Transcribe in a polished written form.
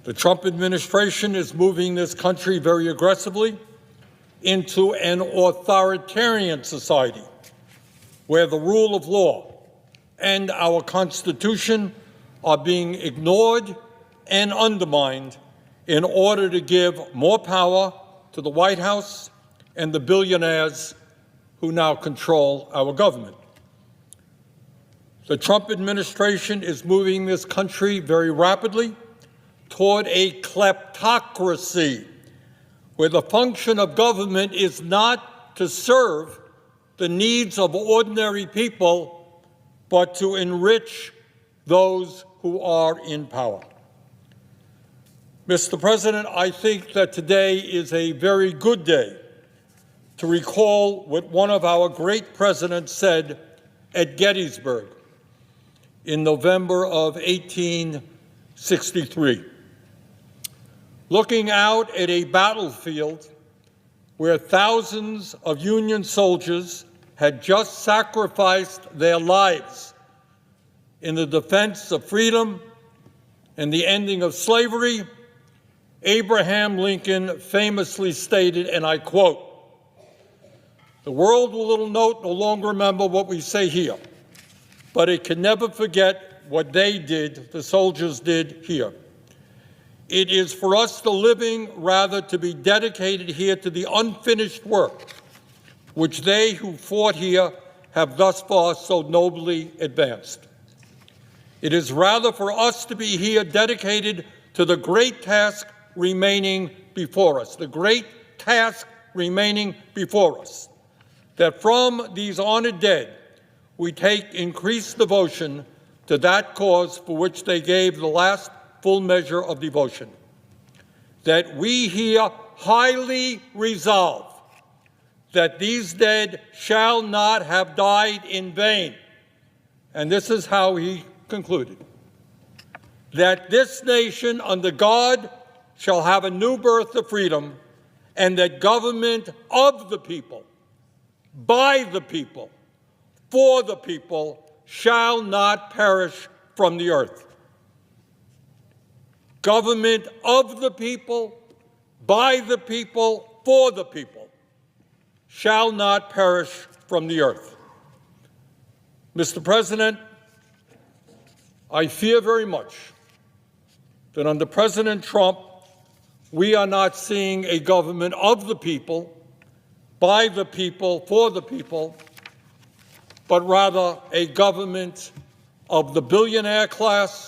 The Trump administration is moving this country very aggressively into an authoritarian society where the rule of law and our Constitution are being ignored and undermined in order to give more power to the White House and the billionaires who now control our government. The Trump administration is moving this country very rapidly toward a kleptocracy, where the function of government is not to serve the needs of ordinary people, but to enrich those who are in power. Mr. President, I think that today is a very good day to recall what one of our great presidents said at Gettysburg in November of 1863. Looking out at a battlefield where thousands of Union soldiers had just sacrificed their lives in the defense of freedom and the ending of slavery, Abraham Lincoln famously stated, and I quote, "The world will no longer remember what we say here, but it can never forget what they did, the soldiers did here. It is for us the living, rather, to be dedicated here to the unfinished work which they who fought here have thus far so nobly advanced. It is rather for us to be here dedicated to the great task remaining before us, the great task remaining before us, that from these honored dead we take increased devotion to that cause for which they gave the last full measure of devotion, that we here highly resolve that these dead shall not have died in vain." And this is how he concluded: "That this nation under God shall have a new birth of freedom, and that government of the people, by the people, for the people, shall not perish from the earth." Government of the people, by the people, for the people, shall not perish from the earth. Mr. President, I fear very much that under President Trump, we are not seeing a government of the people, by the people, for the people, but rather a government of the billionaire class,